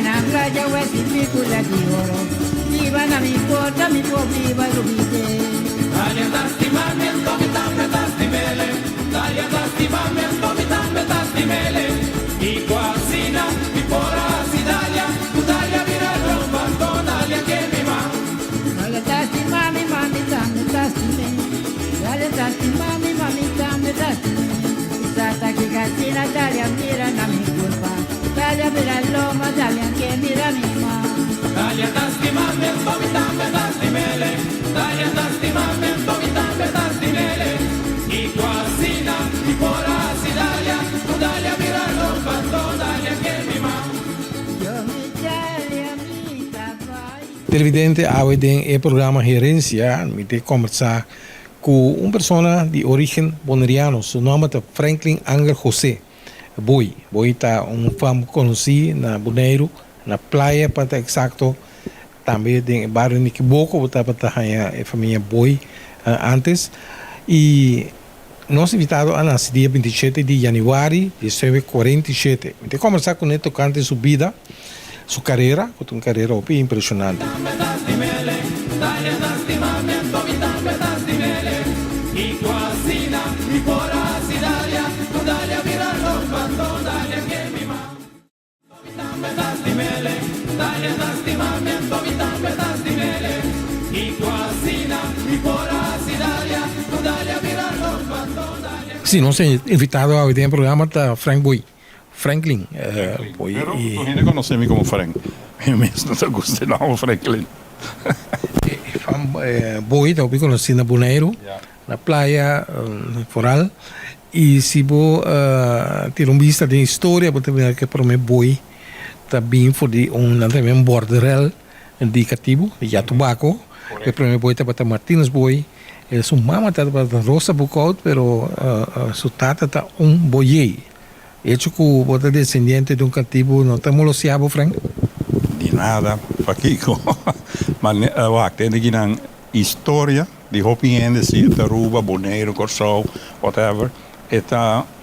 na playa wesi mikula di oro. Viva na mi porta mi po viva rubite. Dalia tastimamento mi tambe tastimele. Dalia tastimamento mi tambe tastimele. I quasina mi pora si Dalia. Tu Dalia vira romba con Dalia che mi va. Dalia tastimami mami tambe tastime. Dalia tastimami mami tambe tastime. Sata che casina Dalia mira na mi culpa. Dalia mira loma Dalia che mira mi ma. Dalia tastimamento mi tambe tastimele. Dalia tastimamento mi tambe tastimele. I quasina mi pora si Dalia. Tu Dalia vira romba con Dalia che mi va. Yo mi Dalia mi tabai. Televidente, aweden e programa Herencia, me te conversar com uma pessoa de origem boneriano, seu nome é Franklin Angel José Boi. Boi está fama conhecido na Bonaire, na praia, para estar exato, também em bairro Niquiboco, para estar a família Boi antes. E nós invitado a nascer dia 27 de janeiro de 1947. Me te conversar com ele tocante sua vida, sua carreira, com uma carreira impressionante. Sim, nós temos invitado ao programa da Franklin Boi. Pero tu gente conoce-me como Frank. Eu mesmo não gosto do nome Franklin. Boi, eu conheci na Bonaire, na praia foral. E se você ter uma vista de história, você vai ver que para mim Boi também foi um borderel indicativo de Jatubaco. Que para mim Boi está para Martínez Boi. Su mamá está para Rosa Bucaut, pero su tata está boiei. Hecho que você é descendente de cativo, não estamos lo siabo, Frank? De nada, Paquico. Mas tem aqui na história de Hopiende, Aruba, Bonaire, Corsol, whatever. É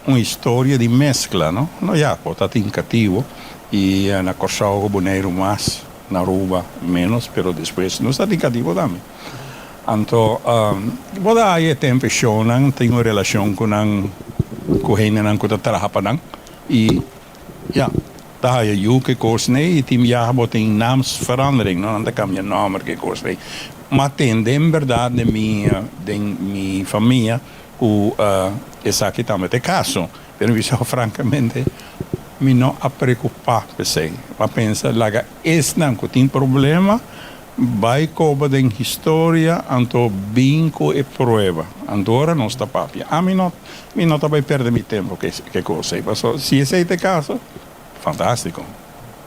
uma história de mescla, não? Não já, está em cativo e na Corsol, Bonaire mais, na Aruba menos, pero depois não está em cativo também. Então, boda aí tempo shonan tem uma relação com heinen com trabalhando e ja, daar je juke koos nee, team ja bot in naamsverandering, não dan kan je naam que koos nee. Maar ten den verdade de mi família o essa aqui também tem caso, pero visto francamente me não a preocupar pensei, mas pensa laga não que tem problema vai cobrar em história, então bingo e prova. Agora não está papia. A mim não vai perder meu tempo que coisa. Se esse é o caso, fantástico.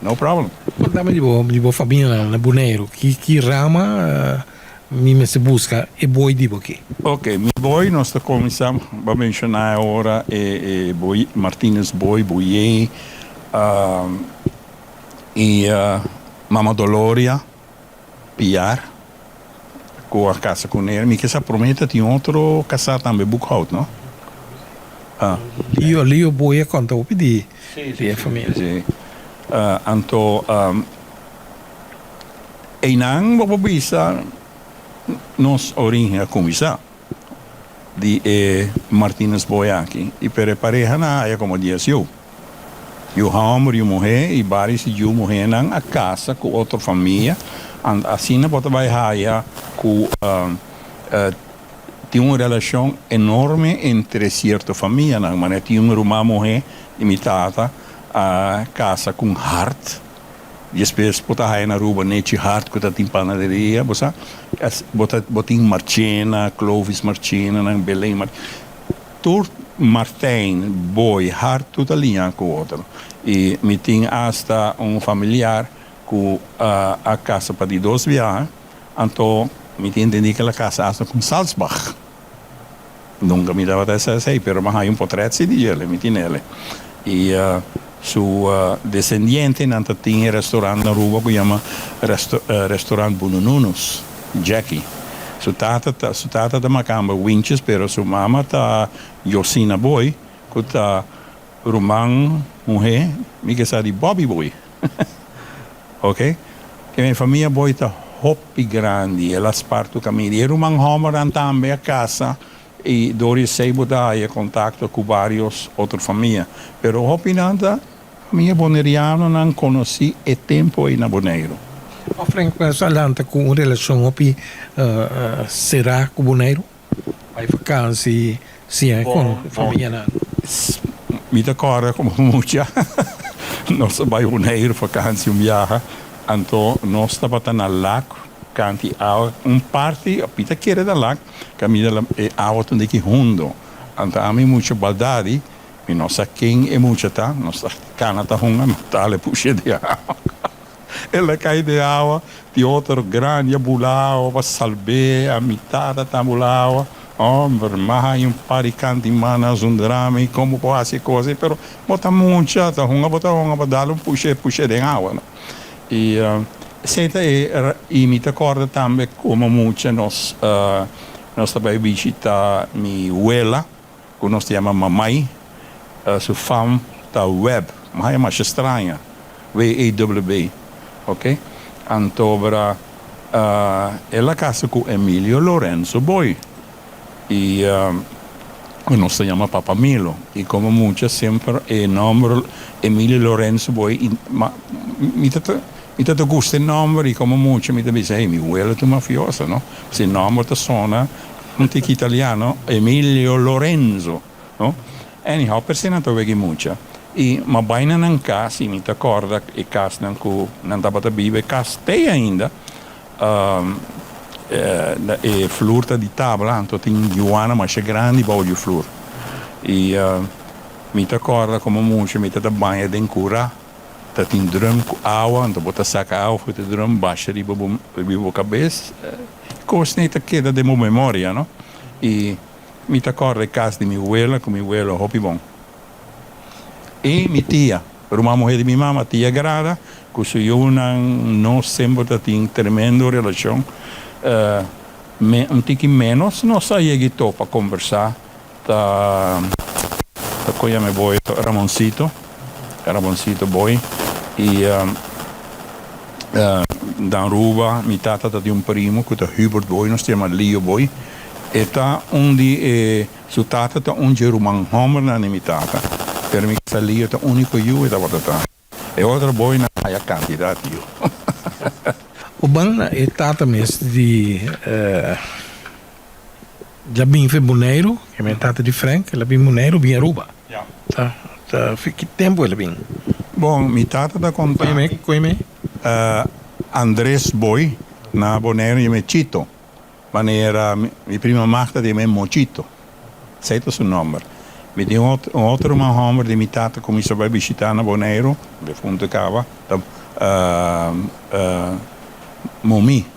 No problem. Contame de boa família na Bonaire. Que rama me se busca e boi de aqui? Ok, meu boi nós começamos a mencionar agora boi Martínez Boi, Boiei e Mama Doloria. Piar com a casa com ele, me que essa prometa tem outro casar também Bucaut, não? Lio Boia conta o pedir de família. Sim. Então, e não vou pensar nos origem a começar de Martínez Boia aqui e para pareja na é como diz eu homem e mulher e vários e mulher na a casa com outra família. Assim não pode vai com tem uma relação enorme entre certa família, mas tem uma mulher imitada a casa com hart, depois pode ir na rua nete hart com a panaderia, você bota em Marchena, Clovis Marchena, na Belém, tur Martin Boi hart tudo alinha com o outro e me tem hasta familiar com a casa para de 2 viagens, então me entendi que a casa está com Salzbach. Nunca me dava dessa aí, mas há portrait de ele, me tem ele. E sua descendente não tinha restaurante na rua que chama restaurante Bunununos, Jackie. Sua tata da Macamba Winches, pero sua mama tá Josina Boi, que tá Roman mulher, me que sabe Bobby Boi. ok? Que minha família boita hoppi grande, elas partem caminho. E rumang homeran também a casa e dori sei botar contato com vários outras famílias. Pero hoppi nada, família boneriana não conheci e tempo aí na Bonaire. O Frank, mas alanta com uma relação opi será com o Bonaire? Vai vacância, sim, com a família na. Me acorda como muita. Nós vai Bonaire vacância viaja, então nós estava na lac, canti água, parte, pita querer da lac, caminha água onde que hundo. Então a mim muita baldade, e nossa quem é muita tá, nossa cana tá hunga, tá le puxa de água. Ela cai de água, de outro grande bulao, va salve a mitad da bulao. Hombre, mas um paricante manas um drama e como pode ser coisa, pero bota muita, tá hunga, dá puxa de água, né? E senta e me acorda também como muito nós também visitar minha abuela, que nós chama mamãe, sua fama da web, mas é mais estranha, WEB, ok? Então, ela casa com Emílio Lorenzo Boy e nós chama Papa Milo e como muito sempre é nome Emílio Lorenzo Boy, mi te gusta il nome e come molto mi dice mi vuole tu mafiosa, no? Se il nome ti suona un tic italiano Emilio Lorenzo, no? Anyhow, persino to vegi mucha e ma baina nan cas mi te corda e cas nan ku nan tabata bibe cas te ainda e flurta di tavola anto tin Joana ma c'è grandi voglio flur e mi te corda come molto mi te da bagna den cura dat in drum água, então bota saca água, foi drum baixa de bobo cabeça, coisa nem tá queda de memória, não? E me tá corre casa de minha abuela, com minha abuela hopi bom. E minha tia, uma mulher de minha mama, tia grada, com sua não sempre tá tem tremendo relação, um tique menos, não saía que para conversar, tá com a minha boy Ramoncito boy. E da Aruba, mi tata di un primo, che è Hubert Boy, non si chiama Leo Boy, e ta undi su tata ta un geruman homer na mi tata. Per mi sta lì ta unico io e da vatata. E altro boy na hai candidato io. O ban e tata mes di Jabin fe Bonaire, che è tata di Frank, la bin Bonaire, bin Aruba. Ja. Que tempo ele bin? Bom, mi tata da conta. Come? Andres Boy, na Bonaire me Chito. Ma era mi prima marca di me Mochito. Sei tu suo nome. Mi di un altro nome di mi tata come se vai visitare na Bonaire, de fonte cava, Momi.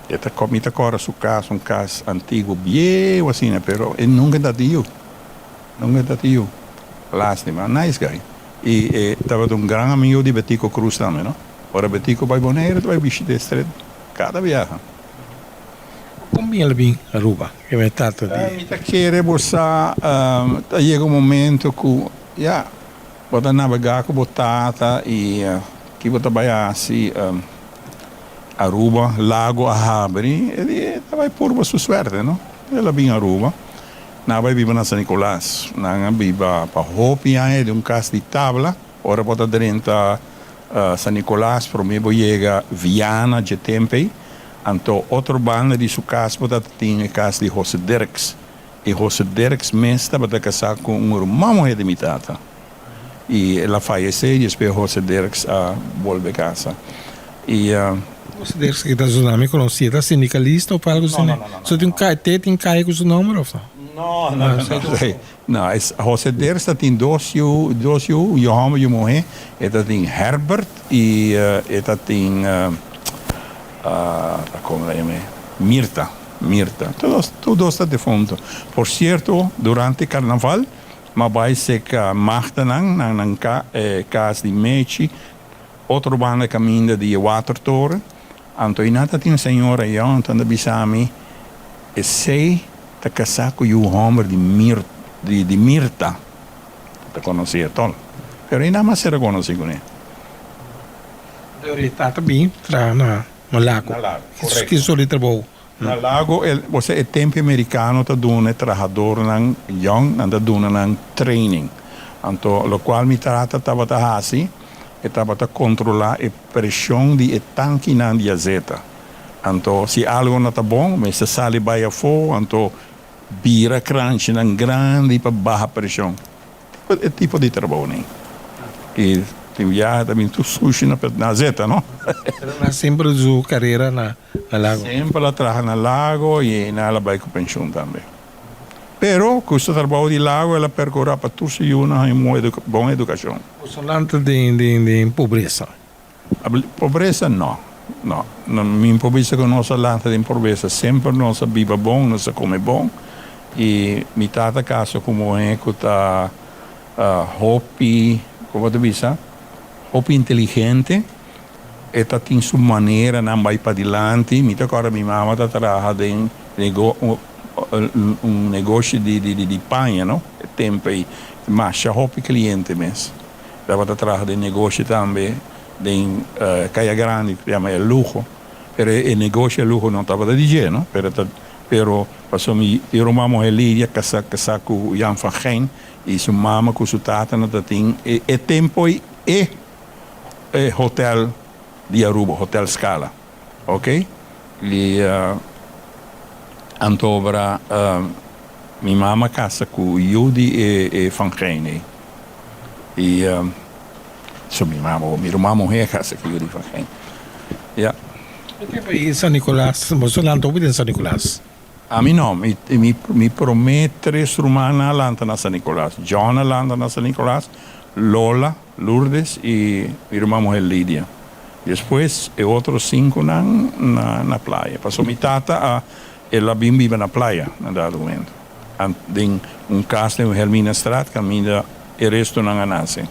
E mi ta cora su casa, un caso antico, bien assim, però e non è dato io. Non è dato io. Lastima, nice guy. E stava un gran amico di Betico Cruz também, no? Ora Betico vai Bonaire, tu vai visitare stret cada viaja. Come ele bin Aruba, che è tata di... Mi ta chiede bossa, llega un momento che, ja, vado a navigare con bottata e chi vado a baiarsi Aruba, lago a Habri, e vai pure su suerte, no? E la bin Aruba. Na vai viva na San Nicolás, na viva pa hopi de un cas di tabla, ora bota dentro San Nicolás, pro me chega Viana de Tempei, anto outro banda di su cas bota tinha cas di José Dirks. E José Dirks mesta bota casar com um irmão de mi tata. E ela faleceu e depois José Dirks volve a casa. E Você deve ser da zona, me conhecia, da sindicalista ou algo assim? Não. Só tem um cargo com o seu nome, ou não? No, José Dirks tem dois homens e uma mulher. Ele tem Herbert e ele tem como é Mirta. Todos estão defuntos. Por certo, durante Carnaval, mas vai ser que Marta na casa de Mechi, outro banda caminha de Watertoren. Antoinata tem uma senhora aí, então bisami e sei tá casar com o homem de Mirta. Tá conhecia todo. Pero ainda mais se reconhece com ele. Tata bem, tra na lago. Na lago, Isso correto. que sou trabalho. Na lago, você é tempo americano tá dando trabalhador nang young, anda dando nang training. Então, o qual me trata tava tá assim, e tava tá controlar a pressão de tanque na diazeta. Então, se algo não tá bom, mas se sale baia fogo, então vira crunch nang grande para baixa pressão. É tipo de trabalho, né? E tem já também tu sushi na zeta, não? Sempre sua carreira na lago. Sempre ela trabalha no lago e ela vai com pensão também. Pero, com o trabalho de lago, ela percorre para tudo e uma boa educação. Solante de pobreza. A pobreza, não. Não. Minha pobreza com nossa lanta de pobreza. Sempre nossa viva bom, nossa come bom. E me tata caso como é que tá hobby, como tu diz, hobby inteligente. Esta tem sua maneira, não vai para adiante. Me agora minha mamãe está trabalhando em negócio de panha, não? Tempo aí, mas já hobby cliente mesmo. Ela está trabalhando em negócio também, em Caia Grande, que chama luxo. Pero o negócio de luxo não estava de dinheiro, não? Pero passou me irmão Lídia casar com Jan van Geen e sua mama com sua tata não tem e tempo e hotel de Aruba, Hotel Scala, ok? E Antobra, minha mama casa com Judy e Van Geen. E minha irmã é casa com Judy Van Geen. Yeah. E São Nicolás, você lá não em São Nicolás. A mim não, me promete 3 rumanas lá na São Nicolás. John lá na São Nicolás, Lola, Lourdes e minha irmã Lídia. Depois, outros 5 na praia. Passou minha tata, ela vive na praia, na dado momento. Tem caso em Helmina Strat, caminha e resto não nasce.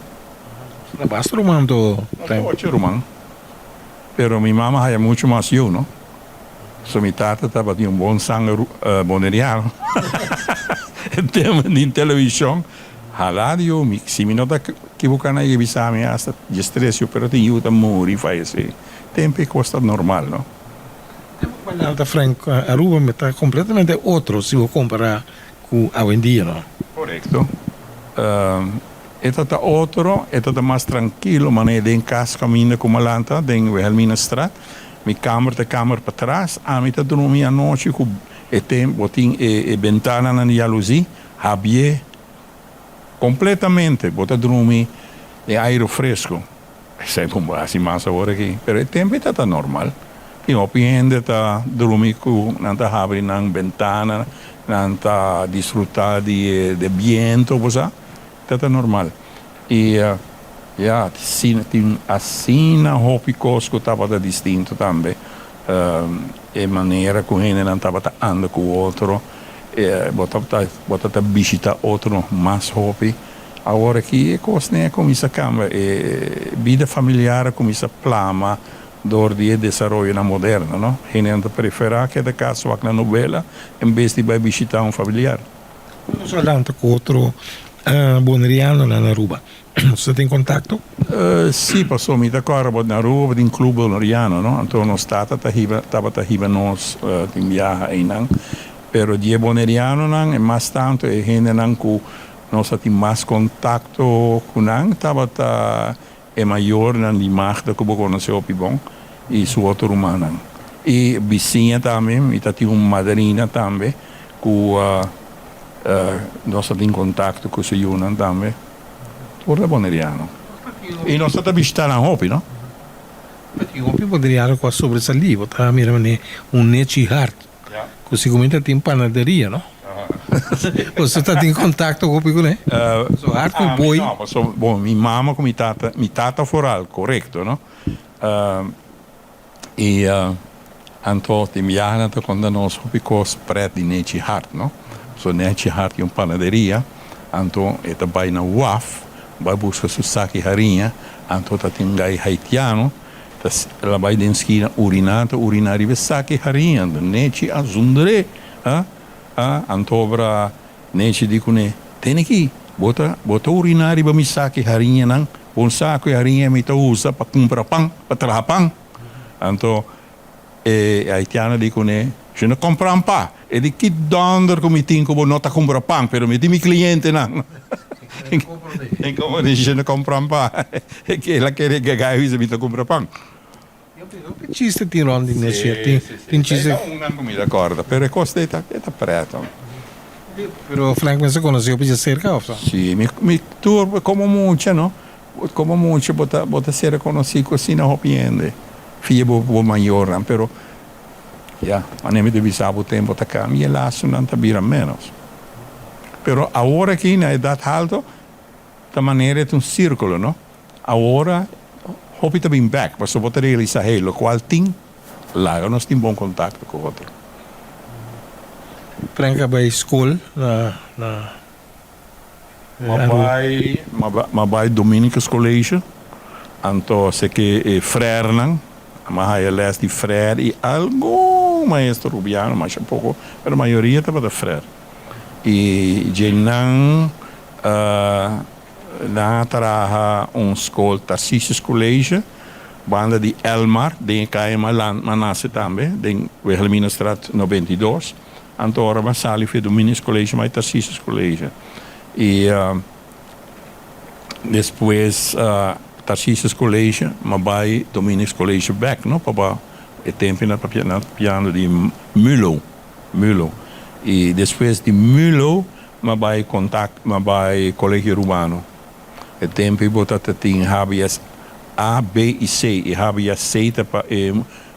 Na basta rumano do tempo. 8 rumano. Pero minha mama é muito mais eu, não? So minha tata estava de bom sangue boneriano. Tema de televisão. Rádio, se me nota que vou canal e visar me hasta de estresse, pero tem eu também faz esse tempo custa normal, não? Mas Frank, Aruba está completamente outro se eu comparar com a hoje em dia, não? Correto. Está outro, está mais tranquilo, mas é em casa caminho como lanta, em Helmina Strat. Minha câmera para trás, a mim está dormindo à noite com e tempo, tem ventana na jalousia, habie completamente, bota dormir de aire fresco. Sempre assim mais agora aqui, pero o tempo está normal. E o cliente está dormir com, não está abrindo na ventana, não está desfrutar de vento, você está normal. E assim na hobby cosco estava distinto também. E maneira como ele não estava andando com o outro, botava visitar outro mais hobby. Agora que é coisa como isso câmera, vida familiar como isso plama do desenvolvimento na moderna, não? Ele não prefere que de caso na novela, em vez de vai visitar familiar. Não só lá com outro boneriano na Aruba. Você tem contato? Sì, passou me agora na Aruba em clube boneriano, não? Então nós estava nós em viagem aí, não? Pero dia boneriano não é mais tanto e gente não com nós temos mais contato com não, estava é maior na imagem que eu conheci o bom e sua outro humano. E vizinha também, e tem uma madrinha também com nós temos contato com o Yunan também. Tudo boneriano. E nós estamos visitando a Hopi, não? O Hopi boneriano com a sobressalida, tá? Mira, Nechi Hart. Così come tem panaderia, não? Você está em contato com o Hopi, né? So Hart com boi. Não, bom, minha mama com minha tata foral, correto, não? E então, tem viagem quando nós Hopi cos preto de Nechi Hart, não? So Nechi Hart é uma panaderia, então está vai na UAF. Vai buscar saki harinha, então tem um gai haitiano, ela vai na esquina urinari saki harinha, neci azundre, antobra neci dico ne, tem aqui, bota urinari ba mi saki harinha nang un sacco e rinha mi usa para comprar pão, para trabalhar pão. Então, haitiano dico ne, je ne comprends pas. E di che donder come tinco non ta compra pão, pero mi mi cliente não. E come dice je ne comprends pas. E che la che gai usa mi ta compra pão. Chiste tem rondi nesse, tem chiste. Não me d'accordo, pero costa é preto. Pero Frank me se conheceu para cerca ou só? Sì, mi turbo come mucha, no? Come mucha bota ser conocido assim na hopiende. Fia bo maior, pero ja, ma nem de bisabo tempo ta cá, mi laço não ta bira menos. Pero agora aqui na idade alta, da maneira é um círculo, no? Agora hoop te bem back, mas bota realizar hele, qual ting lá, nós tem bom contato com o outro. Frank bij school Maar bij Dominicus College, então se que frère não, mas aí les die frère e algum maestro rubiano, mas pouco, mas a maioria estava da frère. E je não na traha school Tarcísio College, banda de Elmar, den cai maland manase também, den Wilhelminastraat 92. Antora ma sali für Dominicus College, mas Tarcísio College. E depois Tarcísio College, mas vai Dominicus College back, no? Para o tempo na piano de Mulo. E depois de Mulo, mas vai contato, mas vai Colégio Urbano. O tempo botata tem HBS A, B e C. E HBS C para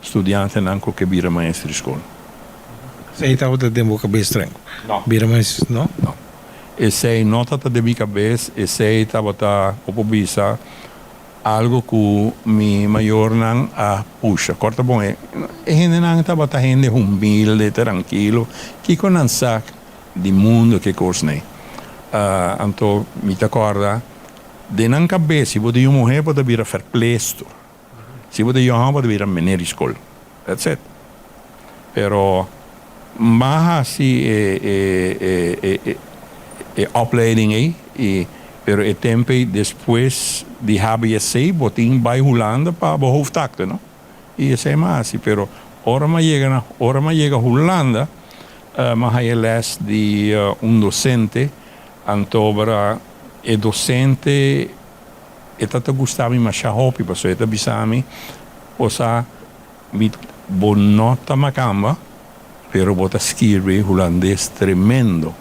estudante não que vira maestro de escola. Você estava de tempo cabeça estranho? Não. Vira mais, não? Não. E sei nota de minha cabeça, e sei estava como bisa algo que mi maior não a puxa. Corta bom é. E gente não estava gente humilde, tranquilo, que com não sabe do mundo que coisa nem. Então me acorda de não cabeça, se você uma mulher pode vir a fazer plesto, se você homem pode vir a menor escola, etc. Pero maar assim opleiding aí, pero o tempo depois de HBSC botin bij Holanda para o hoofdtakte, não? E isso é mais, pero ora mais chega Holanda, mas aí les de docente, antobra e docente e tata gustami ma shahopi, passo eta bisami, osa mit bonota macamba, pero bota scrive holandês tremendo.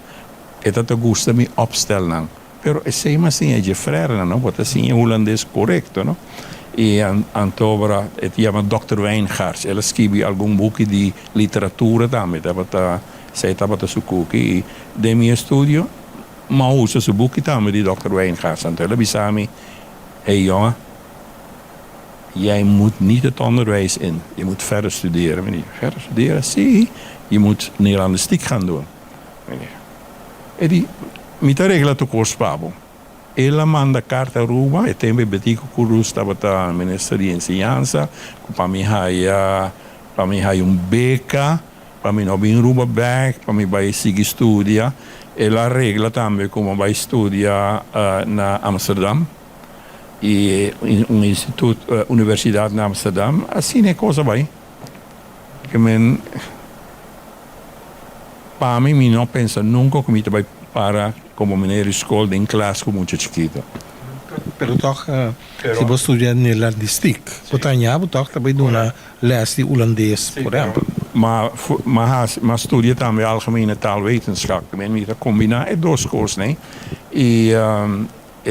E tata gustami opstellen. Pero é sempre assim, é de frère, não? Bota assim, é holandês correto, não? E antobra, e chama Dr. Wijngaards. Ela scrive algum book de literatura também, sei tabata su cookie. E de mio studio, ma usa su book também de Dr. Wijngaards. Então ela bisami, hey jongen, jij moet niet het onderwijs in. Je moet verder studeren. Meneer, verder studeren? Zie. Je moet Nederlandistiek gaan doen. Meneer. E die, met de regla tu corspabo. Ela manda carta a Ruba, e tempo betico curus stava ta ministro di insegnanza, para mim hai beca, para mim não bin Ruba back, para mim vai seguir studia. E la regla também como vai studia na Amsterdam. E um instituto, universidade na Amsterdam, assim é coisa vai. Que men para mim não pensa nunca que me vai para como meneer escola em classe com muito chiquito. Pero toch, se você estuda Nederlandistiek, você toch também doen na les de holandês, por exemplo. Maar studia também algemene taalwetenschap. Men moet combineren duas coisas, né? E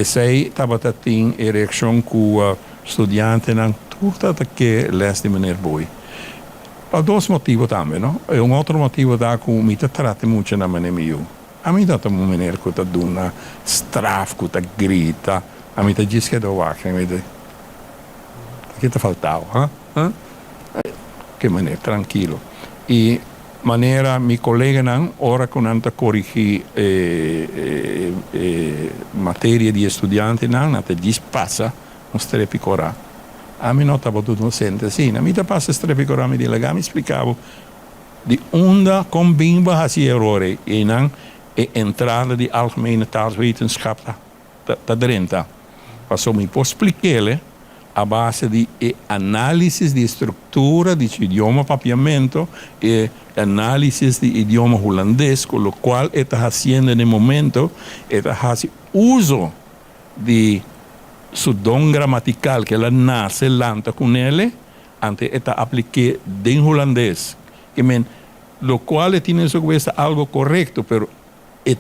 sei estava tem ereção com estudante não tudo que les de meneer Boy. Por dois motivos também, não? E outro motivo da que me trata muito na meneer meu. A mim dá uma maneira que está dando straf, que está grita. A mim diz que é do wacht. A mim diz que está faltando, hein? Que maneira, tranquilo. E maneira, meu colega não, ora que não está corrigir matéria de estudante não te diz passa um strepicorá. A mim não estava tudo docente assim. A mim passa strepicorá, me diga, me explicava de onda com bimba assim errore e não e entrada de algemene taalwetenschap da drinta. Passou me por explicar a base de análise de estrutura de idioma papiamento e análise de idioma holandês, com o qual está fazendo no momento, está fazendo uso de su don gramatical que ela nasce lanta com ele, ante está aplicado em holandês. Lo qual tem su cabeza algo correto, pero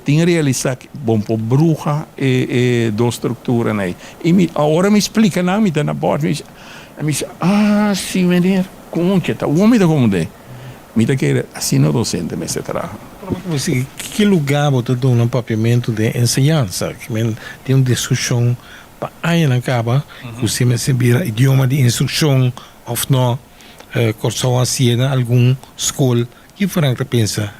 tem realizar bom por bruxa e do estrutura né. E agora me explica não, me dá na borda, me diz, sim, meneer, como que tá? O homem da como de? Me dá que assim no docente me se traga. Que lugar você dá no papiamento de ensinança? Tem uma discussão para aí na caba, você me vira idioma de instrução ou não, corso assim algum escola. Que Frank pensa?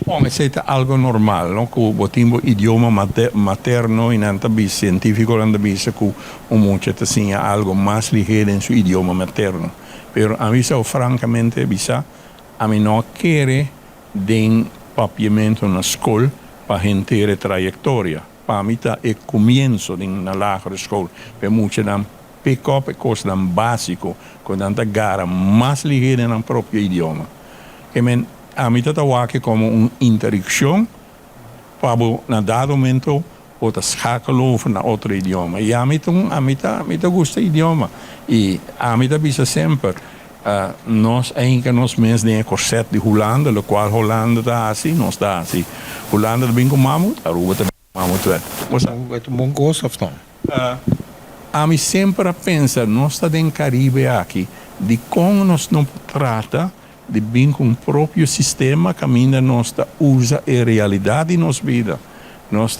Bom, isso é algo normal, não? Que o timbo idioma materno e antabis científico antabis que o mundo assim algo mais ligeiro em seu idioma materno. Pero a mim francamente bisa a mim não quer den papiamento na escola para gente a trajetória. Para mim tá é começo na lagere escola. Para muitos dan pick-up coisa dan básico, quando anda gara mais ligeiro no próprio idioma. A mim está como uma interação para na dado momento outra schakelen na outro idioma. E a mim gosta idioma. E a mim está sempre nós ainda nós mesmos nem corset de Holanda, o qual Holanda está assim, nós está assim. Holanda bem com mamut, a Aruba também com mamut. É um bom gosto ou não? A mim sempre pensa, nós está em Caribe aqui, de como nós não trata de bem com o próprio sistema que ainda nós usa a realidade em nossa vida. Nós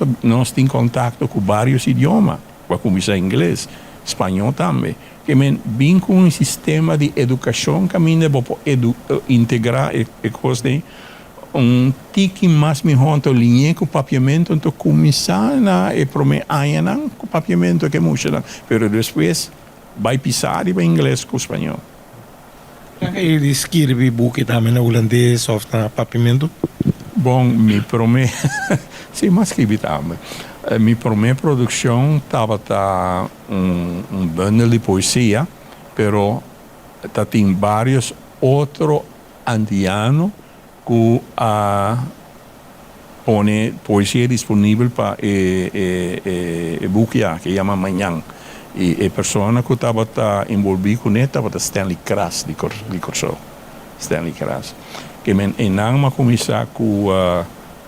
temos contato com vários idiomas, para começar inglês, espanhol também. Que bem com um sistema de educação que ainda pode integrar e coisa um tique mais melhor to linha com o papiamento então começar na e prome ainda com o papiamento que muito lá, pero depois vai pisar e vai inglês com o espanhol. Ele escreve boek também na holandês ou na papiamento? Bom, me prome sim, mas escrevi também. Minha primeira produção estava bundle de poesia, pero tem vários outros andianos que põe poesia disponível para book que chama Manhã. E a pessoa que estava envolvida com ele estava Stanley Kras de Corso. Stanley Kras. Que não começar com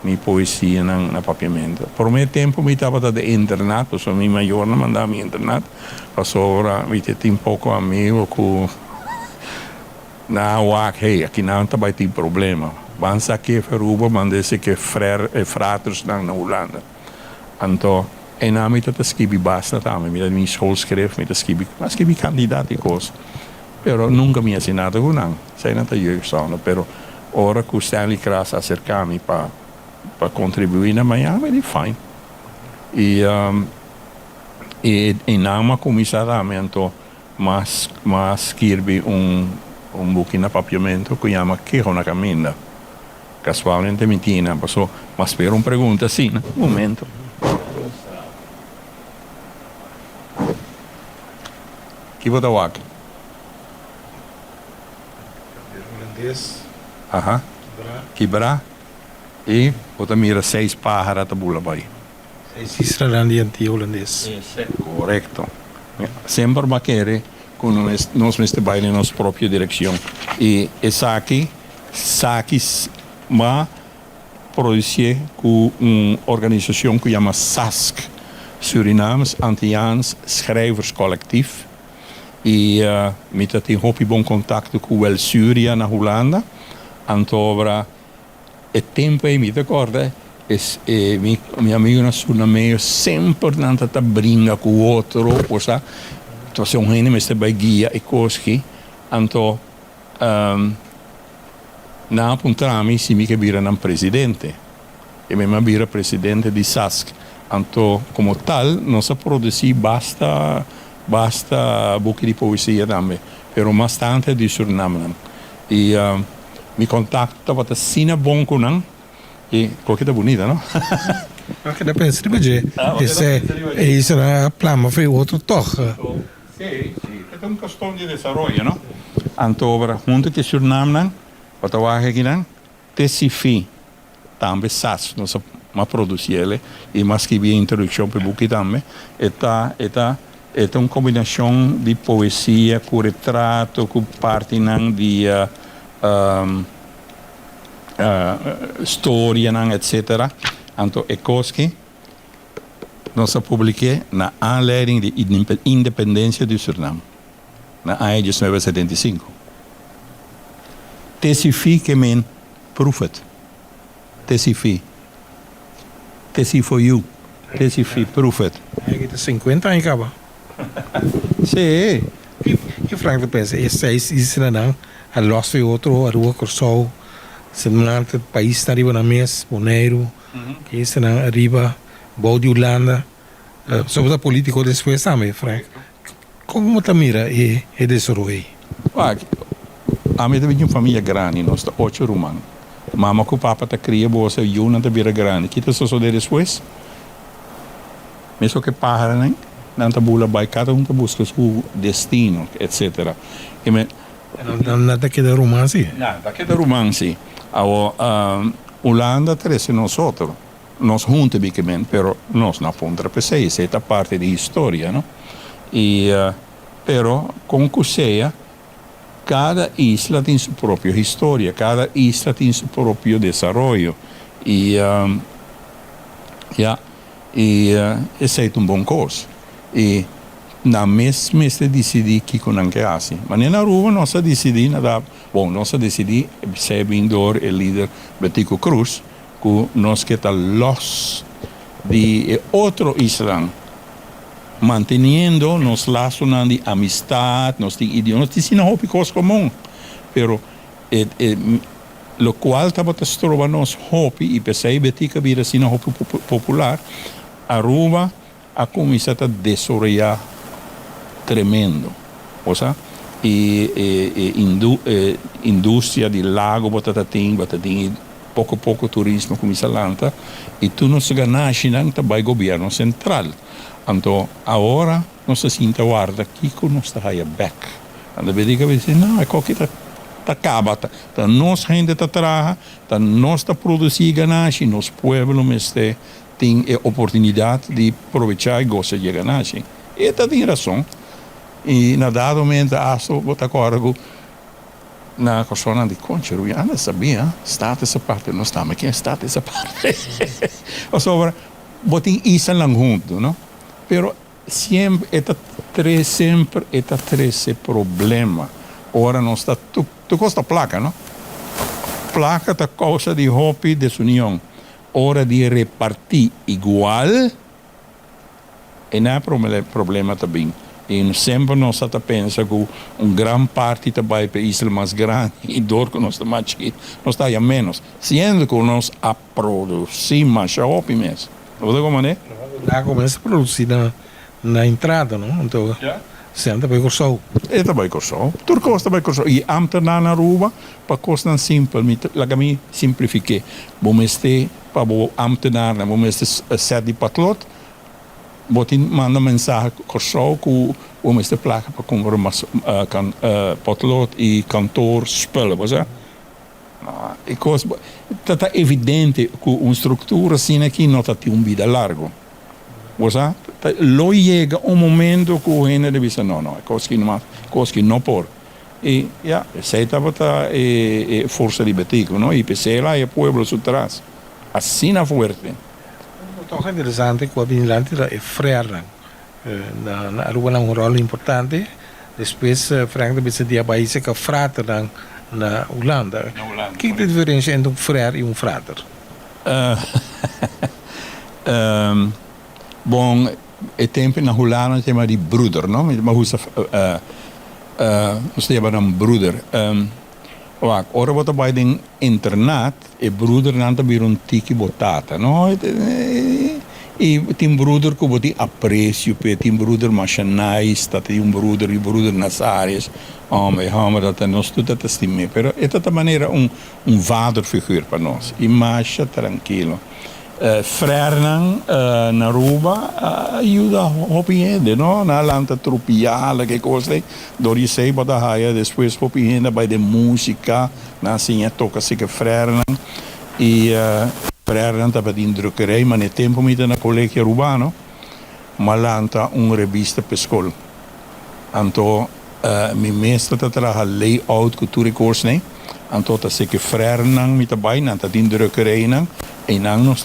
minha poesia na papiamento. Por um tempo eu estava de internet, porque minha maior não mandava minha internet. Passou agora, eu tenho pouco amigo que não, aqui não vai ter problema. Vamos aqui para Aruba, mandei-se que fratres na Holanda. Então, e na me te escrevi basta também, minha school schreef, me te escrevi candidato e coisa. Pero nunca me assinado com não, sei não te jeugdzone, pero ora que o Stanley Kras acercar-me para contribuir na Miami, é fine. E não começar também, então, mas escrevi book na papiamento que chama Que na Caminda. Casualmente mentira, mas per uma pergunta assim, um momento. Que vou dar o aqui? Holandês. Aham. Quebrar. E vou mira 6 pájaros da bula vai. 6 israelandi anti-holandês. Correto. Sempre vai querer que nós estamos na nossa própria direção. E essa aqui, mas produzir com uma organização que chama SASC, Surinaams Antilliaans Schrijvers Collectief. E me tem muito bom contato com o Surya na Holanda. Então, o tempo aí me recorda, meu amigo na Sul meio sempre nanta brinca com o outro, pois então se um gente me está vai guia e coisa que, então na apontar-me se me que vira um presidente, e me vira presidente de SASC. Então, como tal, nós produzimos basta book di poesia também, pero bastante di Suriname. E mi contatto estava assim bom com não, e qualquer bonita, não? Anche da pensare perché anche da pensare perché. e sarà plan per outro toch. Sì, sì, è un questione di desarrollo, no? Antovera, junto che Suriname, wat wagen aqui dan, tesifi, tambe sas, nós ma produziele, e mas que via introdução para buque também, é uma combinação de poesia com retrato, com parte de história, etc. Então, é coisa que nós publiquei na aanleiding de independência do Suriname, na ano de 1975. Tesifi que men prophet. Tesifi. Tesi for you. Tesifi prophet. É que 50 anos acaba. Sim. E Frank pensa, esse isso não, a lost foi outro, a rua Corsol, se não o país está arriba na mesa, Bonaire, que isso não arriba, Bode Holanda, sobre a política depois também, Frank. Como você mira e desenvolve? A minha também família grande, nós temos 8 romanos. Mama com o papa tá cria boa, eu não tá vira grande. Que tá só depois? Mesmo que para, né? Não tá bula vai cada tá busca seu destino, etc. E não tá que da romance? Não, tá que da romance. A Holanda trece nós outros. Nós juntos bicamente, pero nós na ponta per se, essa é parte da história, não? E pero com que seja cada isla tem sua própria história, cada isla tem seu próprio desenvolvimento. E esse é um bom curso. E na mesma decidi que com não que assim. Mas na rua nós decidimos, nós decidimos ser vendedor e líder Betico Cruz, que nós que está los de outro Islã, manteniendo nos laços de amistad, nos de idioma, nós temos uma coisa comum, pero lo qual estava trova nos hobby e pensei Betica vira assim hobby popular, Aruba a começado a desenvolver tremendo, ou seja, indústria de lago batatim pouco a pouco turismo começa a lançar e tu não se ganhas não também governo central. Então agora nós se sinta guarda aqui que nós está aí back. Anda bem diga assim não é qualquer tá acaba tá nós gente tá trabalha tá nós tá produzir ganhas e nos pueblo mestre tem a oportunidade de aproveitar e gostar de ganhas. E tá tem razão. E na dado momento acho botar corgo na persona di conce, lui non sabia, state essa parte, non sta, ma chi è stata essa parte? O sopra, botin isa lang junto, no? Pero sempre eta trece problema. Ora non sta, tu costa placa, no? Placa ta causa di hobby desunião. Ora di repartir igual, e não é problema também. E sempre nós pensamos que uma grande parte também para isla mais grande e dor que nós estamos aqui, nós estamos a menos. Sendo que nós a produzir mais shopping mesmo. Não é como é? Lá começa a produzir na entrada, não? Então, sempre vai com o sol. É também com o sol. Turcos também com o sol. E antes na Aruba, para coisa simples, lá que me simplifiquei. Vamos ter, para o antes na Aruba, vamos ter 7 patlot. Botin manda mensagem corso com uma esta placa para comprar potlot e cantor spullen, você? E coisa tá evidente que uma estrutura assim aqui não tá tem vida largo, você? Lo chega momento que o gente deve dizer não, é coisa que não por. E sei tava força de Betico, não? E pensei lá e pueblo atrás, assim na forte. Toch interessante que o Abinilante é frear na Aruba um rol importante. Depois Frank de Bessa dia país que frater na Holanda. Que é a diferença entre frear e frater? Bom, é tempo na Holanda chama de broeder, não? Mas usa nós chamamos broeder. Ora wat bij den internaat, e broeder nanta bir un tiki botata, no? E tem broeder que boti aprecio, pe tem broeder machanais, tá tem broeder nas áreas, dat nós tudo tá estimé, pero é de maneira um vaderfiguur para nós, e macha tranquilo. Fernang na Aruba ajuda hopiende, no? Na lanta tropiale que coisa, dori sei bota raia depois hopiende by de música, na assim toca se que Fernang e Fernang tava de drukkerij, maar net tempo met na collegio urbano, ma lanta revista per school. Anto mi meester dat er layout cultuur koers nee. Anto dat se que Fernang met bij, na dat in drukkerij nang. E não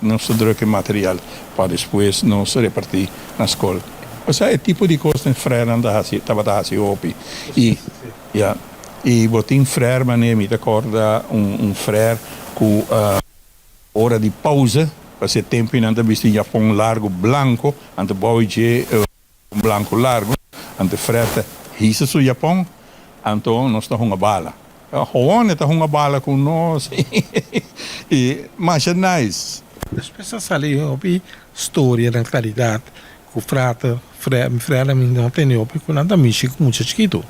nos drukke material para depois nos repartir na escola. Ou seja, é tipo de coisa que Fernand estava fazendo hopi. E botin frère, mané, me acorda frère com hora de pausa, para ser tempo em anda visto em Japão largo branco, ante boije branco largo, ante frère hisa su Japão, então nós estamos uma bala. Gewoon het een bala com nós. Mas é nice. As pessoas ali op história na realidade, que o frata, frère não tem op, que nada mexe com muito chiquito.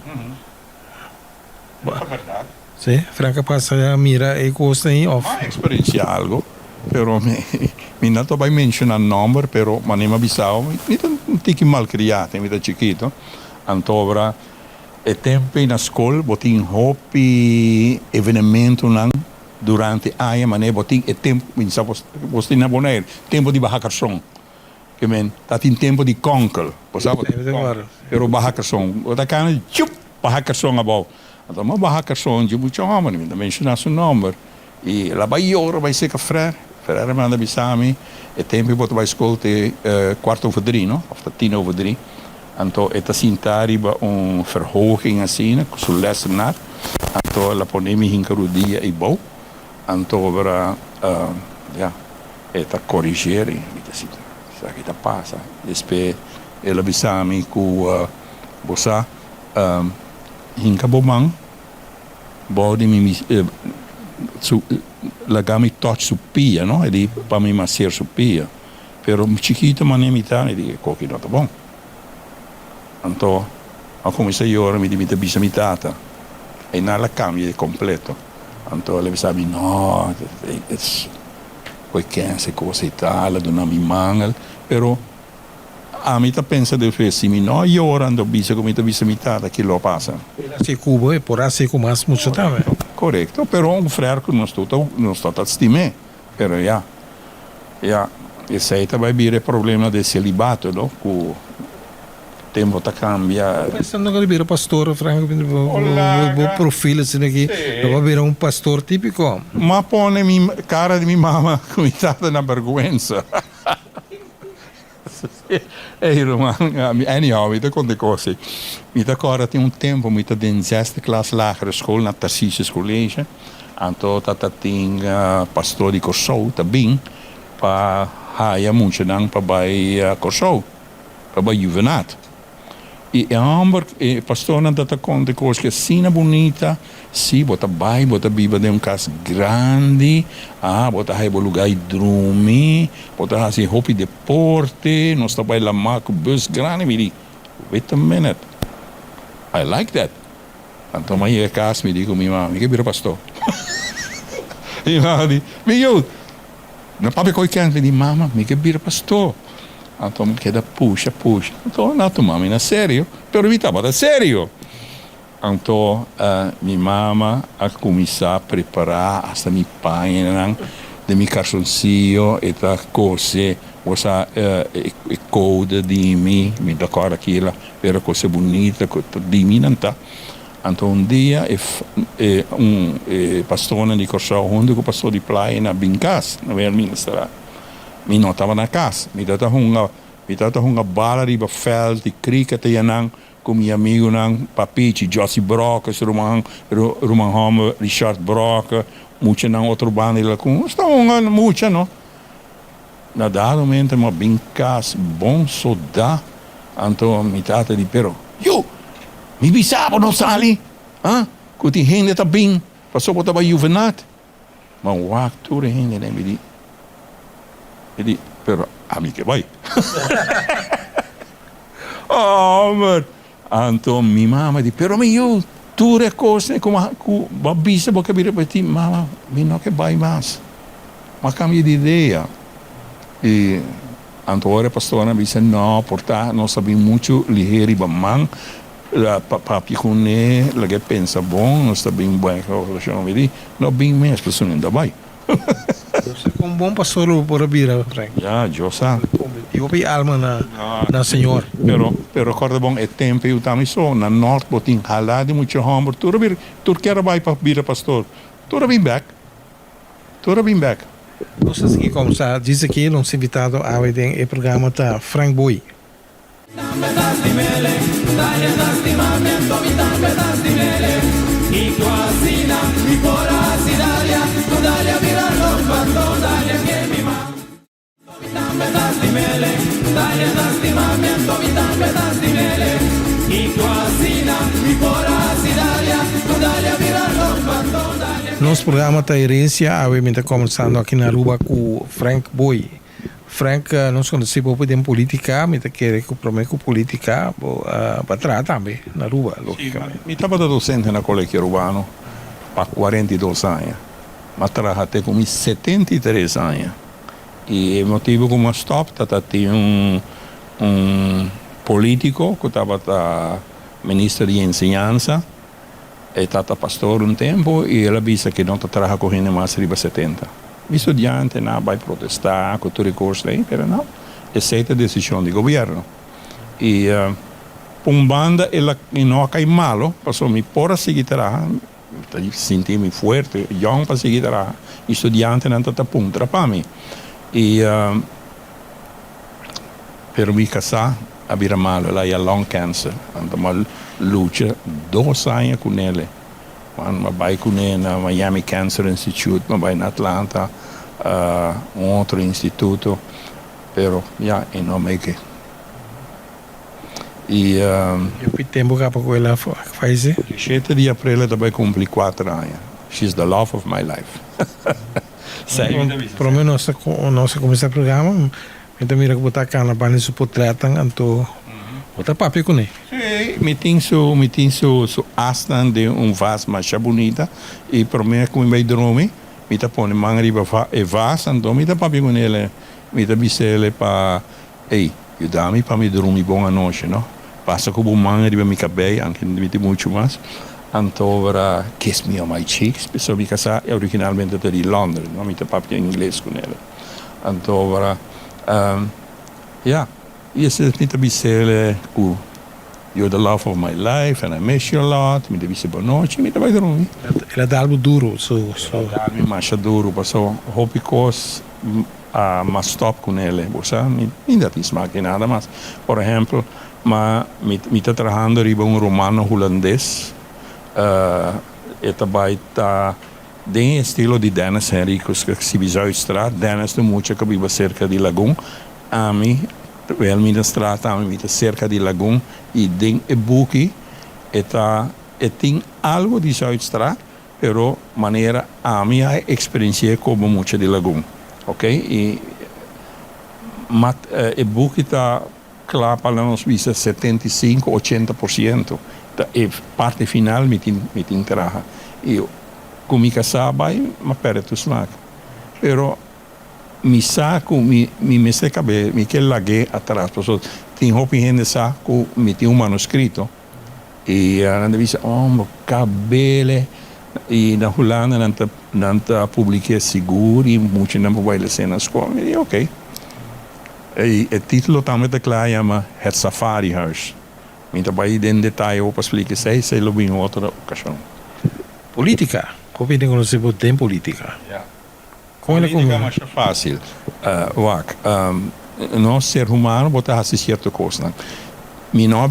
É verdade. Sim, Franca passa a mira e coisa aí of. Experiência algo, pero me não estou bem mencionar número, pero manema bisao, me um tique mal criado, me tá chiquito. Antobra e tempo na escola, botin hopi evenemento lang durante a mané botin e tempo, minsa botin na bonaire, tempo de bahakerson. Que men, dat in tempo de konkel, posava. Pero bahakerson, o da kana chup bahakerson abau. Então, mas bahakerson de muito homem, me mencionar seu nome. E lá vai hora vai ser que frère manda bisami, e tempo boto vai escola te 3:15, no? Of 3:10. Então, é assim, tariba verhoging assim, com o lessenaar. Então, ela ponemi hinkerudia e bom. Então, agora, é corrigere, assim, sabe que tá passa. Depois, ela bisami com bossa hinkabomang, body mi lagami touch su pia, no? E di para mi masser su pia. Pero chiquito manemitane di cochi não tá bom. Então, a comecei ora mi diventa bisamitata e nella cambia completo. Então, ela sabe, no, poi canse cose itala, dona mi mangel, pero a mim pensa de fez se mi no io ora ando bisa come bisamitata che lo passa. Se Cuba e por assim com mais muito também. Corretto, però un frère che non sto a stimare, però e sei vai bere problema del celibato, no? Tempo ta cambia. Pensando que ele pastor, Franco, o profilo assim aqui, não vai virar pastor típico. Ma pone cara di mia mamma comitata na vergüenza. Anyhow, mi conta cose. Mi acorda tem tempo, mi ta den 6e klas lagere school na Tarcisius College. Anto tata ting pastor di Corsou, ta bing, pa haya muito nang pa bay Corsou, pa bay juvenat. E amber pastor na tata conta cose que sina bonita, si bota bay, bota biba de casa grande, bota hai lugar drumi, bota hasi hopi deporte, nós tá bay la maco bus grande, mi di, wait a minute, I like that. Então mai é casa, me digo, minha mãe, que vira pastor. E ela diz, meu, na papi coi canta, di mamma, mi che vira pastor. Então me queda puxa. Então não tomamos na sério, pero me estava da sério. Então minha mama a começar a preparar hasta mi pai de mi calzoncillo e da cose, usa e code di mi decora aquilo, era coisa bonita, di mi não tá. Então dia pastor de Corsau, onde o pastor de praia na Bincas, na Verminster. Mi não estava na casa. Mi data uma bala riba veld, de cricket e nang, com meu amigo nang, papici, Jossie Brock, Roman Homer, Richard Brock, muito nang outro bando lá com, estavam muito, não? Na dado momento, uma bem casa, bom soldado, então mi tata di pero, mi bisabo não sali, que ti gente tá bem, passou por tava juvenat, mas o acto de gente nem me di. Jadi, pero amiche vai. Man. Anto mi mamma di, pero io tu le cose come babisa può capire per te, mamma, mi no che vai mas. Ma cambia di idea. E Antônio pastor disse não, portar nós sabemos muito ligeiro e bamang papi com ele, ele pensa bom, nós sabemos bem que a relação é não bem mais pessoas ainda vai. Você é um bom pastor por a bira, Frank. Já, eu sei. Eu vi alma na senhor. Pero recorda bom, é tempo eu também sou na norte botin halado muito hamburg. Tu quer vai para bira pastor. Tu bem back. Nós aqui como sa diz aqui nós invitado a ver o programa da Frank Boy. Y cocina y por así Dalia, tu Dalia mira los patos, Dalia que mi mamá. Dame das dimele, Dalia das dimamiento, dame das dimele. Y cocina y por así Dalia, tu Dalia mira los patos, Dalia. Nosso programa da herência, a ver está começando aqui na Aruba com Frank Boy. Frank, nós conhecemos um política, mas quer que o prometo política para trás também, na Aruba, logicamente. Eu estava docente na colégio urbano há 42 anos, mas trabalhei com 73 anos. E o motivo como stop é que um político que estava ministro de ensinança, e estava pastor tempo, e ele disse que não trabalha com gente mais de 70. O estudante não vai protestar com todo recurso, mas não, aceita a decisão do governo. E banda ela não cai malo, passou me por seguir trabalhando, senti-me forte, young para seguir trabalhando, estudante não está punta para mim. E per me casar, abira malo, ela ia long cancer, então mal luta 2 anos com ele. Ma vai com ele na Miami Cancer Institute, ma vai na Atlanta, outro instituto, pero já não make it. E o tempo que com ela faz? 7 de abril ela vai cumprir 4 anos. She's the love of my life. Para mim nossa começar o programa, então mira que botar cá na banda suportar então botar papi com ele. Me tem su astan de vaso mais bonita e para mim como vai dormir, me tá põe manga riba vaso, então me tá papi com ele, me tá bisele para ajudar-me para me dormir bom à noite, não? Passa com o manga riba me cabelo, anche me tem muito mais. Então agora kiss me on my cheeks, pessoa me casar originalmente de Londres, não? Me tá papi em inglês com ele. Então agora e esse me tá bisele com You're the love of my life and I miss you a lot. Me deve ser boa noite, me vai dormir. Ela dá algo duro, Dá me mais duro, passou hope cos mas stop com ele, você ainda tem que nada mais. Por exemplo, me tá trabalhando riba romano holandês, vai tá de estilo de Dennis Henricus que se visou estrada, Dennis de muito que vive cerca de Lagoon, a mim wel mi strata mi cerca di lagoon e ding e buki tem algo di Zuidstraat però maniera a mia esperienza come mucho di lagoon, ok? E buki ta clapa la nos visa 75-80% e parte final mi tin traha io come casabai ma per tu smack però mi saco mi messe cabe mi che laghe atrás so tin hopi gente saco mi ti un manoscritto e andava dice mo cabele e na Holanda nanta pubblica sicuri mucho non puoi le cena scuola e ok e il titolo tammet klaar chiama Het Safari Huis minta vai in dettaglio per spiegare se lo in altra occasione politica come dicono se può tempo politica Política é mais fácil. Nós, ser humano, botar a certa coisa. Mi não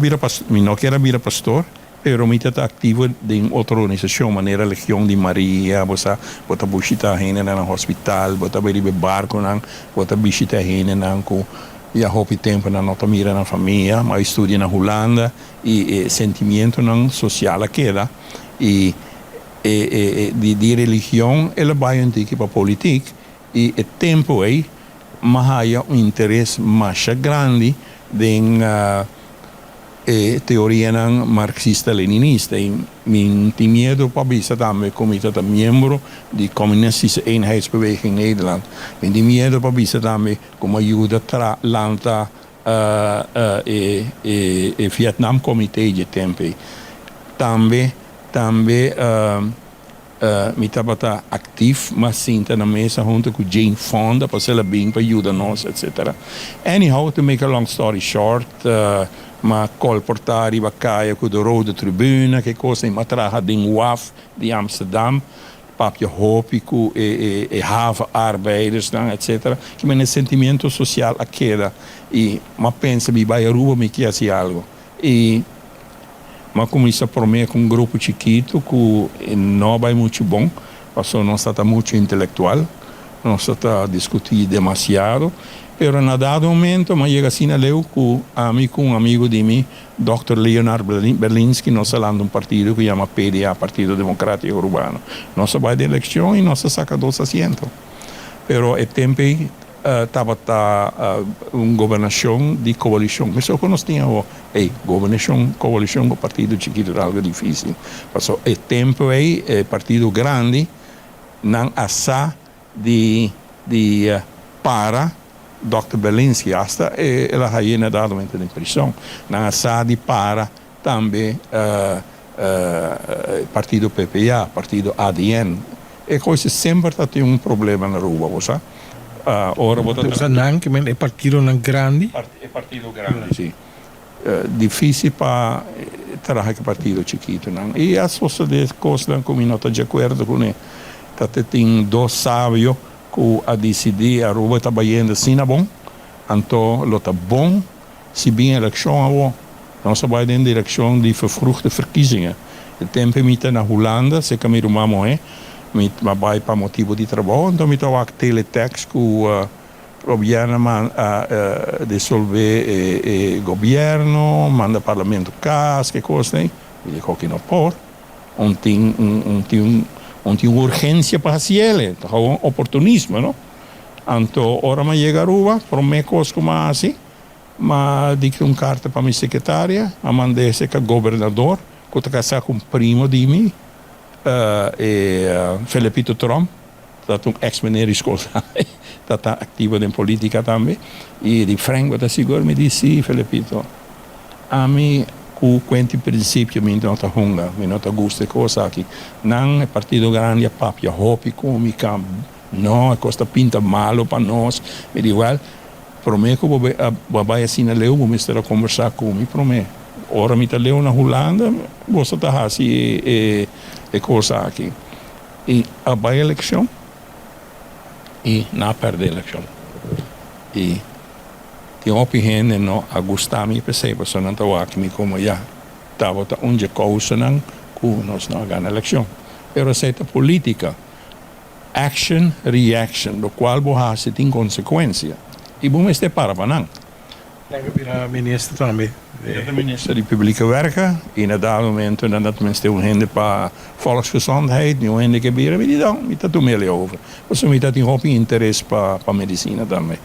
quero virar pastor, pero me está ativo em outra organização, maneira Legião de Maria, botar visitar gente no hospital, botar ir barco, botar visitar gente com já houve tempo na nossa mira na família, mas estudo na Holanda e sentimento social queda e de religião ela vai antiga para política e o tempo aí mas há interesse mais grande em teoria ng marxista-leninista. Mijn medo pabisa também como dat een membro de communistische eenheidsbeweging Nederland. Mijn medo pabisa também como ajuda tra lanta Vietnam Comité de tempo. Também mi tabata actief, mas sinta na mesa junto com Jane Fonda para ela bem para ajudar nós, etc. Anyhow, to make a long story short, ma colportari bakaya com a Rode Tribune, que coisa ma traga de WAF de Amsterdam, papje hópico e havenarbeiders, etc. Que men sentimento social a queda e ma pensa mi vai a rua me que assim algo. E mas começa por mim com um grupo chiquito que não vai muito bom, porque não está muito intelectual, não está discutir demasiado, pero na dado momento, mas chega assim a leu com um amigo de mim, Dr. Leonard Berlinski, nós falando um partido que chama PDA, Partido Democrático Urbano. Nós vai de eleição e nós saca 2 assentos. Pero é tempo estava uma governação de coalição. Mas eu nós tínhamos governação, coalição com partido chiquito era algo difícil. Passou é tempo partido grande não assa de para Dr. Berlinski hasta ela aí na dado momento de prisão. Não assa de para também partido PPA, partido ADN. E coisa sempre tem um problema na rua, você? Ora anche è partito grande. È partito grande, sì. Difficile para trabalhar com partido chiquito, não. E as coisas como não está de acordo com ele, tem 2 sábios que a decidir a rua está baiando assim, é bom. Então, lo está bom, se bem a eleição não se vai em direção de vervroegde verkiezingen. O tempo é na Holanda, se que meu irmão é. Maar bij para motivo de trabalho, então me toca teletext que o governo dissolver o governo, manda parlamento cas, que coisa tem, e digo que não pode, tem urgência para ele, então oportunismo, não? Então, ora me chega a rua, por me coisa como assim, mas digo carta para minha secretária, a mandei se que o governador, que está casado com um primo de mim, Felipito Trump, dat ook ex-meneer is dat está activo em política também. E de Frank, wat seguro me disse, Felipito, a mim, com o princípio, me não está hunga, me não está gosto de coisa aqui. Não é partido grande, é papia, hopi, como não, é coisa pinta malo para nós. Me diz, well, prometo que vai assim a leu, vou estar a conversar comigo, prometo. Ora me está leu na Holanda, você está assim, e coisa aqui. E a vai eleição e não perde a eleição. E tem opinião não a gostar me percebe, só não está aqui como já estava onde causa não que nós não ganhamos a eleição. Pero aceita política, action, reaction, do qual você tem consequência. E bom este para não. Lembra ministro também. De minister die publieke werken, in het moment dat mensen een hinde para volksgezondheid, een hinde gebeuren, weet je dan, met dat doen we over. Dus met dat een hoop interesse para medicina também.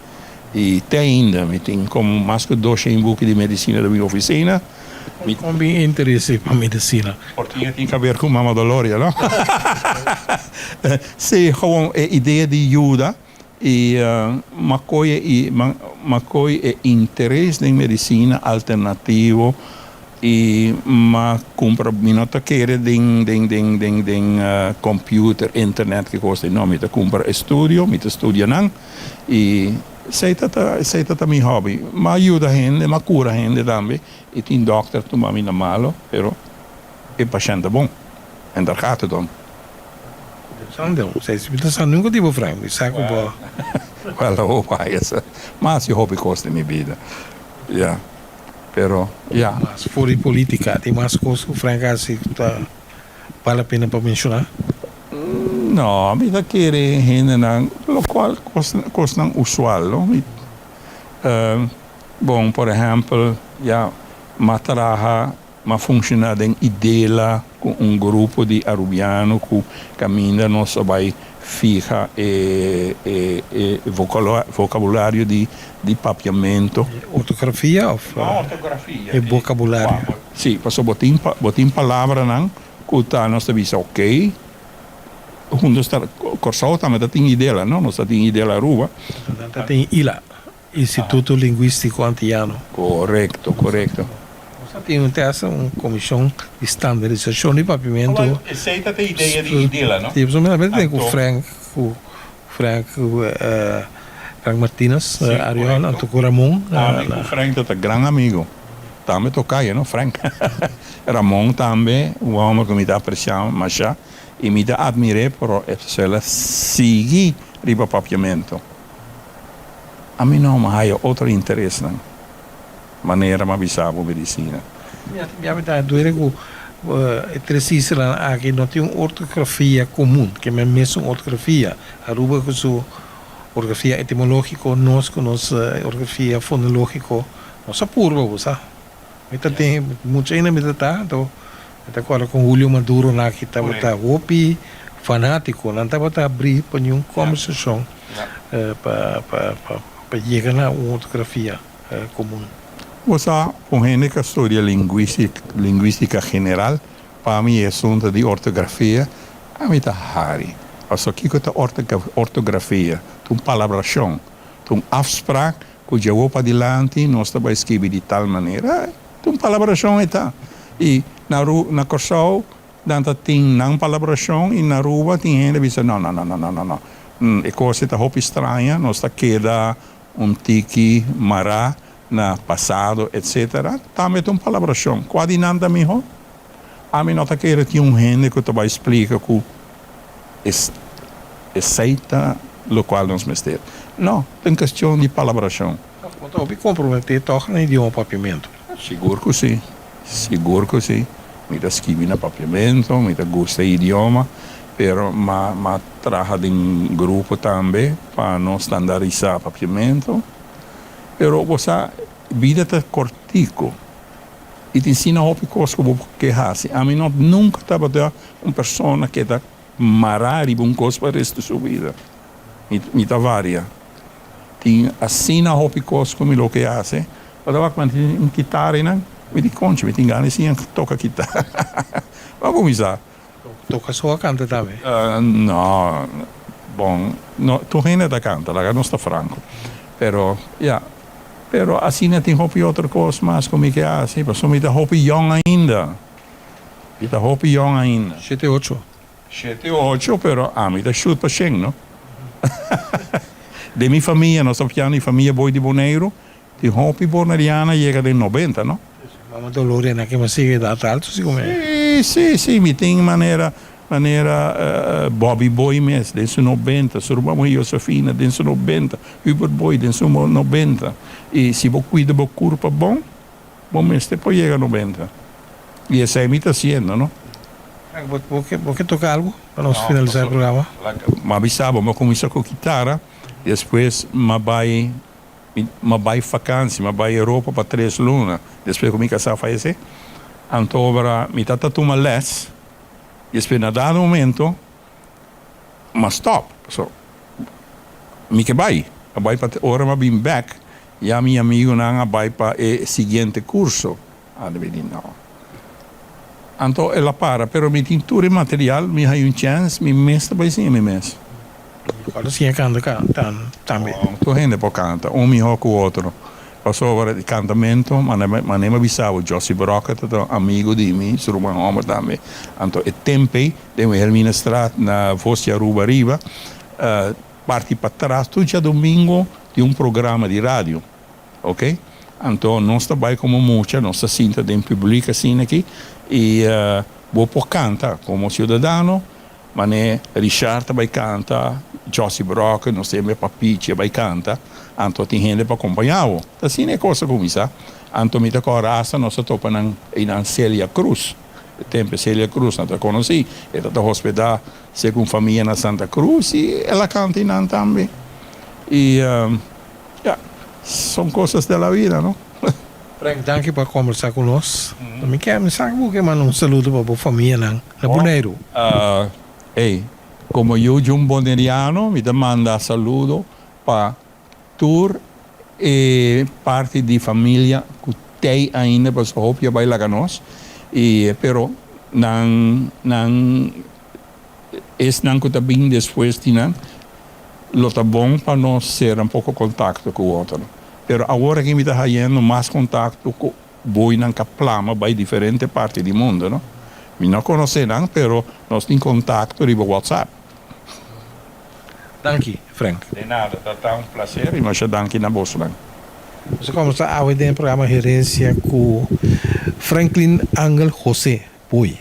E ainda, met como mais que 2 boeken de medicina da minha oficina. Com interesse para medicina. Porque tem que ver com Mama Doloria, não? Sim, gewoon ideia de ajuda. E Macoi é interesse em medicina alternativo e compra minota querer computer internet que custa não me compra estudio me estudia não e sei tata mi hobby ma ajuda gente ma cura gente também e tem doctor tu mami na malo pero é paciente bom en daar gaat het om. Dat zijn nunca tipo frango, sai com boa. Well, opa, essa. Mas eu hobby costa minha vida. Yeah. Pero, yeah. Mas fora política, tem mais coisas que frango assim vale a pena para mencionar? Não, me dá querer gente não, lo qual costa não usual, não? Bom, por exemplo, yeah, matraha ma funciona em Idela com grupo de arubiano que caminha nossa vai fija vocabulário de papiamento. Ortografia of Ortografia. e vocabulário? Sim, passou botin palavra não, que tá nossa visa ok. Juntos está Corsau também tem Idela, não? Nós tem Idela Aruba. Portanto, tem ILA, Instituto Linguístico Antilhano. Correto. Nós temos uma comissão de estandarização de papiamento. Aceita a ideia de Idela, não? Temos tem com o Frank Martínez, Ariel, Antoco Ramon. O Frank é um grande amigo. Também tocaia, não, Frank? Ramon também, um homem que me dá apreciando, mas já, e me dá admirar por ela seguir o papiamento. A mim não há outro interesse, não. Maneira mais bizarra medicina. Minha verdade, do é preciso aqui não tem uma ortografia comum, que é mesmo ortografia. Aruba com sua ortografia etimológica, nós com nossa ortografia fonológica, nossa purva, sabe? Então tem muita gente me tá, então agora com Julio Maduro na que tá opi fanático, não tá abrir para nenhuma conversação para chegar na ortografia comum. Você, com gente que estuda linguística general, para mim é assunto de ortografia, a mim tá raro. Also, que é ortografia? Tem palabração, tem afspraak, que já vou para adiante, nós estamos escrevendo de tal maneira, tem palabração e tá. E na Corsau, tem não palabração, e na Aruba tem gente que diz, não. É coisa tá roupa estranha, nós está queda tiki, mará, na passado, etc. Também tem palabração. Quase nada melhor. A mim não está querendo ter gente que vai explicar que aceita o qual nós mestemos. Não, tem questão de palabração. Então, me comprometer toca no idioma papiamento. Seguro que sim. Me dá escrever no papiamento, me dá gosta do idioma, pero ma trabalha em grupo também para não standardizar o papiamento. Pero você vida está cortico e te ensina a coisas que hace. A mim nunca estava uma pessoa que está marar e um coisa para o resto da sua vida. Me está varia. Tem assina a coisas como o que hace. Quando eu tenho uma guitarra, me diz conte, me tem ganas de tocar guitarra. Vamos começar. Toca só a canta também? Não. Bom, tu ainda da canta, lá não está franco. Pero assim tem outra coisa mais como que assim, mas me dá roupa young ainda. 7-8. 7-8, pero me dá chute para chegar, não? De minha família, nós estamos falando de família Boi de Boneiro, de roupa bonariana chega de 90, não? Vamos Lorena que me sigue da alto, se como é? Sim, me tem maneira Bobby Boy mesmo, desde 90, Surubamo e Josefina, desde 90, Hubert Boy, desde 90. E se você cuida do corpo bom mesmo, depois chega a 90. E essa é a está sendo, não? Você toca algo para nós finalizar o programa? Mas avisava, eu comecei com guitarra, depois vai vacância, vai Europa para 3 lunas, depois que me casar fallecer. Então, agora, me está tomando les, e depois, na dado momento, mas stop. So, me que vai para hora, mas bem back, e a minha amigo não vai para o seguinte curso. Não. Então, ela para, pero me tem tudo material, me dá chance, me mestre vai sim, me mestre. Agora sim, canta também. Tu gente para cantar, melhor que o outro. Passou agora de cantamento, mas nem me avisava. Josie Broca, amigo de mim, sou um homem também. Então, o tempo de administrar na Voz de Aruba Riva, parte para trás, todo dia domingo, de programa de rádio. Ok? Então, nós trabalhamos como muita, nós sinta em público assim aqui, e vou por cantar como cidadão, mas Richard vai cantar, Josie Broca, nós temos Papiche, vai cantar. Então tem gente para acompanhar. Assim é coisa como isso. Então me tocou a raça, nós estamos em Celia Cruz. O tempo Celia Cruz, não conheci. Ela está hospedada com família na Santa Cruz e ela canta em também. E são coisas da vida, não? Frank, dank je por conversar conosco. Também quero me saber que mandar um saludo para a família na Bonaire. Como eu um boneriano, me manda saludo para tour e parte de família que tem ainda, para só que vai lá conosco. Pero não que tá bem depois de não, lo tá bom para nós ser pouco contato com o outro. Pero agora que me está fazendo mais contato com boi na plama by diferente parte do mundo, não? Me não conhece não, pero nós temos contato via WhatsApp. Dank je, Frank. De nada, tá um prazer e nós dank na Bosland. Nós começamos a ouvir o programa Gerência com Franklin Angel José Boi.